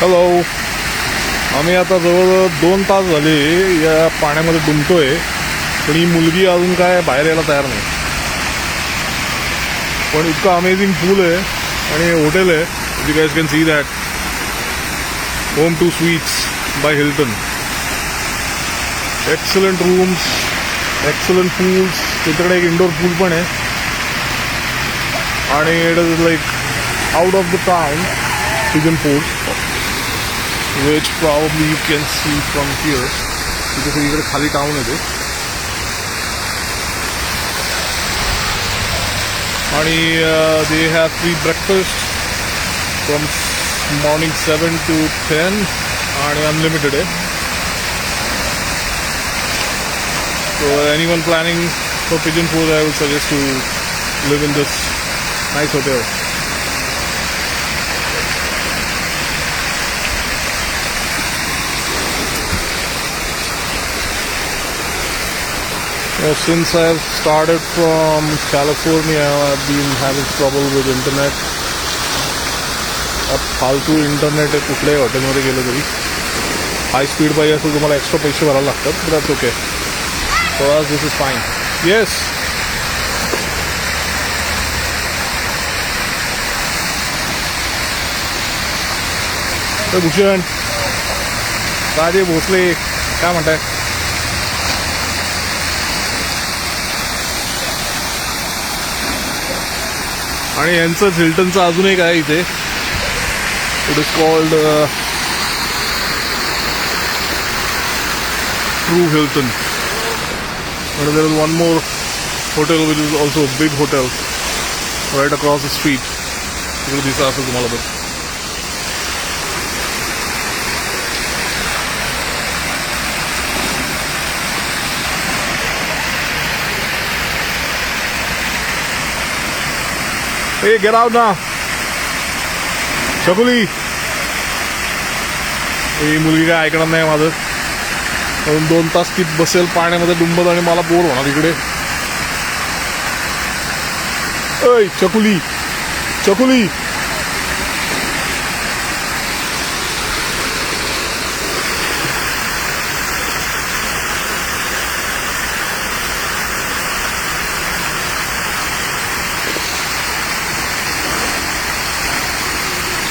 Hello. आम्ही आता जवळजवळ 2 तास झाले या पाण्यामध्ये डुंबतोय, पण ही मुलगी अजून काय बाहेर यायला तयार नाही. पण इतकं अमेझिंग पूल आहे आणि हॉटेल आहे. You guys can see that. Home two suites by Hilton. Excellent rooms, excellent pools. तिकडे एक इंडोर पूल पण आहे आणि it is like out of the town Pigeon Forge, which probably you can see from here. तिथे सगळीकडे खाली town आहे ते. आणि they have free breakfast from morning 7 to 10 आणि unlimited आहे. So anyone planning for Pigeon Forge, I would suggest to live in this nice hotel. Since I've started from California, I've been having trouble with internet. फालतू internet आहे कुठल्याही हॉटेलमध्ये गेलं तरी. High speed पाहिजे असेल तुम्हाला एक्स्ट्रा पैसे भरायला लागतात, but that's okay. For us this is fine. Yes. Bhushan Raje Bhosale काय म्हणताय? आणि यांचं हिल्टनचं अजून एक आहे इथे. It is called Tru Hilton. आणि there is one more hotel which is also big hotel right across the street. तिकडे दिसत असेल तुम्हाला तर. Hey, get out now. शकुली. ही मुलगी काय ऐकणार नाही माझं. अजून 2 तास ती बसेल पाण्यामध्ये डुंबत आणि मला बोर होणार इकडे. ऐ चकुली, चकुली.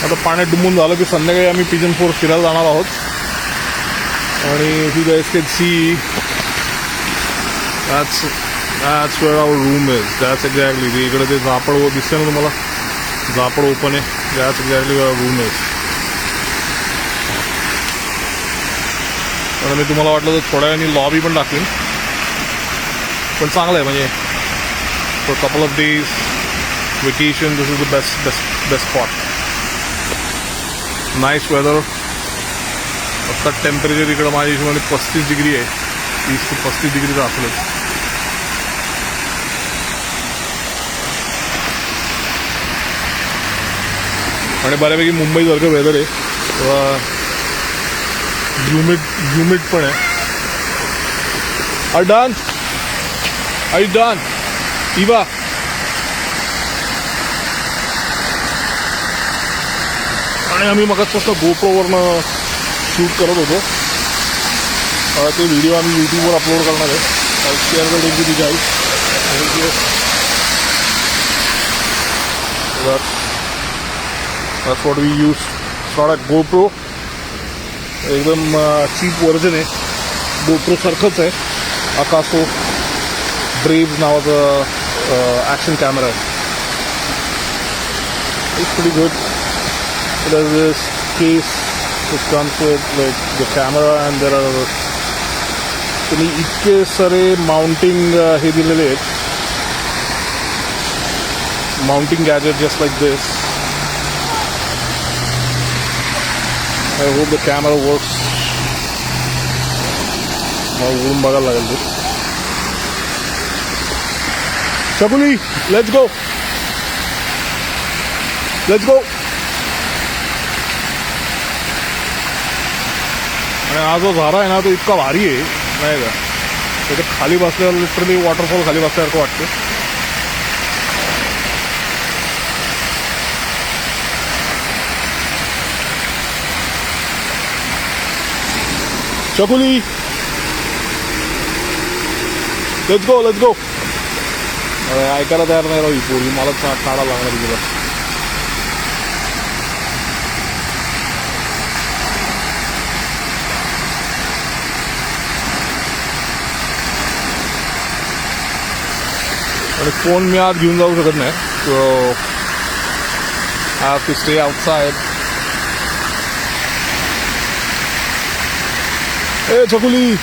आता पाण्यात डुंबून झालं की संध्याकाळी आम्ही पिजन फोर्ट फिरायला जाणार आहोत. आणि you guys can see that's where our room is. That's exactly इकडे ते झापड दिसते ना तुम्हाला, झापड ओपन आहे. That's exactly where our room is. आणि मी तुम्हाला वाटलं तर थोड्या वेळाने लॉबी पण दाखवीन. पण चांगलं आहे म्हणजे for couple of days vacation this is the best spot. Nice weather. आता टेम्परेचर इकडं माझ्या हिशोबाने 35 डिग्री आहे. 30 ते 35 डिग्रीचं असलं. आणि बऱ्यापैकी मुंबईसारखं वेदर आहे. ह्युमिड पण आहे. Are you done Eva? आणि आम्ही मगाचपासून गोप्रोवरनं शूट करत होतो. ते व्हिडिओ आम्ही यूट्यूबवर अपलोड करणार आहे. Share the link with guys. That's what we use. Product GoPro एकदम चीप व्हर्जन आहे. गोप्रो सारखंच आहे. अकासो ब्रेव्ह नावाचं ॲक्शन कॅमेरा आहे. It's pretty good. There's this case which comes with like the camera and there are तुम्ही इतके सारे mounting हे दिलेले आहेत. Mounting gadget just like this. I hope the camera works. मला उघडून बघायला लागेल ते. Shakuli let's go, let's go. आणि हा जो झारा आहे ना तो इतका भारी आहे नाही का. त्याच्या खाली बसल्यावर लिटरली वॉटरफॉल खाली बसल्यासारखं वाटतं. चकुली लेट्स गो लेट्स गो. ऐकायला तयार नाही राहू ही पोरी, मला काढा लागणार तिला. आणि फोन मी आत घेऊन जाऊ शकत नाही, so I have to stay outside. ए चकुली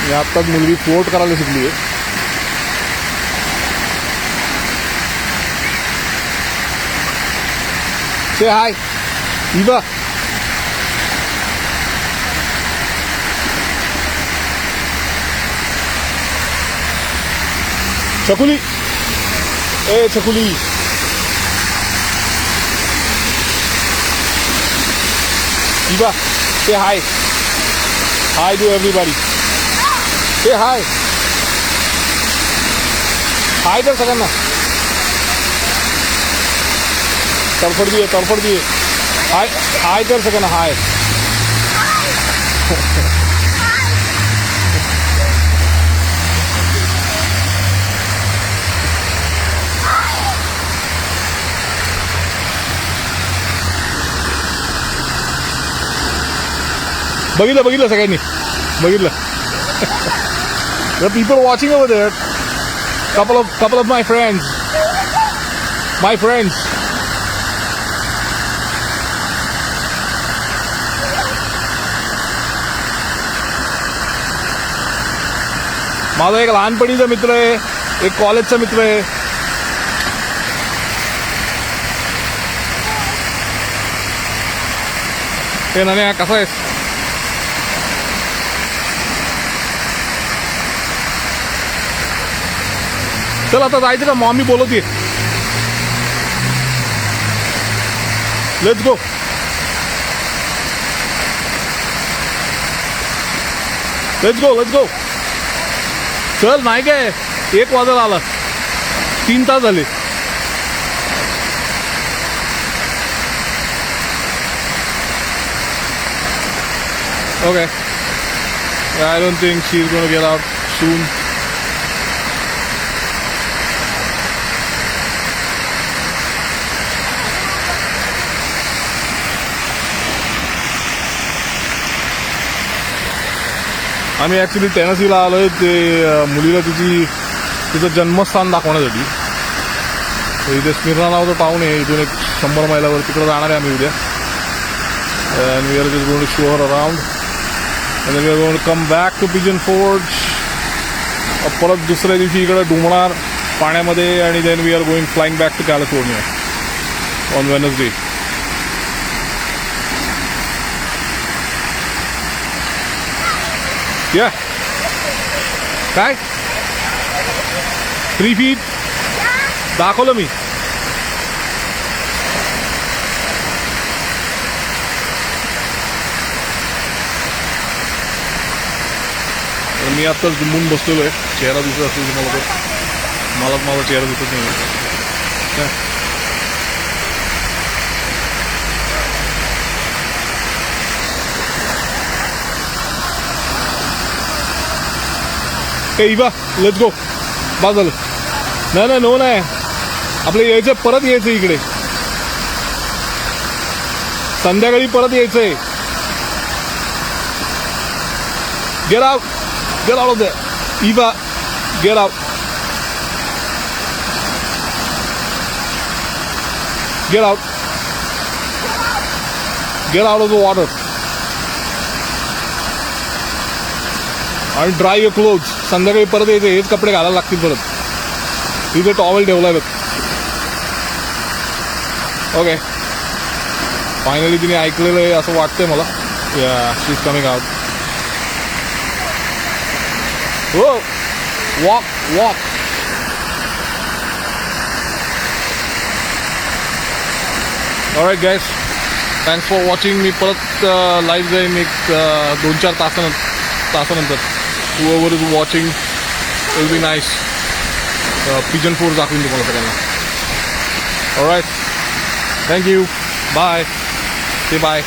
मी आत्ताच मुलगी फ्लोट करायला शिकली आहे. Say hi Eva. चकुली ए चकुली Eva say hi. Hi to everybody. Say hi. Hi कर सगळ्यांना. तडफड दिए. हाय हाय कर सगळ्यांना. हाय बघितलं सगळ्यांनी बघितलं. There are people watching over there. Couple of my friends. माझा एक लहानपणीचा मित्र आहे, एक कॉलेजचा मित्र आहे. ते नाण्या कसा आहेस? चल आता जायचं का? मॉमी बोलवते. Let's go. चल नाही काय 1 वाजायला आला, 3 तास झाले. Okay I don't think she is gonna get out soon. आम्ही ॲक्च्युली टेनेसीला आलो आहे ते मुलीला तिचं जन्मस्थान दाखवण्यासाठी. इथे स्मिर्ना नावाचं टाऊन आहे, इथून 100 मैलावर तिकडे जाणार आहे आम्ही उद्या. And we are just going to show her around and we are going to come back to Pigeon Forge. परत दुसऱ्या दिवशी इकडे डुंबणार पाण्यामध्ये आणि then we are going flying back to California on Wednesday. Yeah. काय 3 feet दाखवलं मी. मी आत्ताच गुंबून बसलेलो आहे. चेहरा दिसत असेल तुम्हाला, तर मलाच माझा चेहरा दिसत नाही. Eva let's go. बस झालं. नाही नो नाही, आपलं यायचं परत यायचं इकडे, संध्याकाळी परत यायचंय. Get out of their. Eva get out. Get out of the water and dry your clothes. संध्याकाळी परत यायचे, हेच कपडे घालायला लागतील परत. तिथे टॉवेल ठेवलाय बघ. ओके फायनली तिने ऐकलेलं आहे असं वाटतंय मला. She is coming out. हो walk. Alright guys, thanks for watching. मी परत लाईव्ह जाईन एक 2-4 तासानंतर. whoever is watching, it will be nice. Pigeon force दाखवीन तुम्हाला सगळ्यांना. Alright, thank you, bye. Say bye.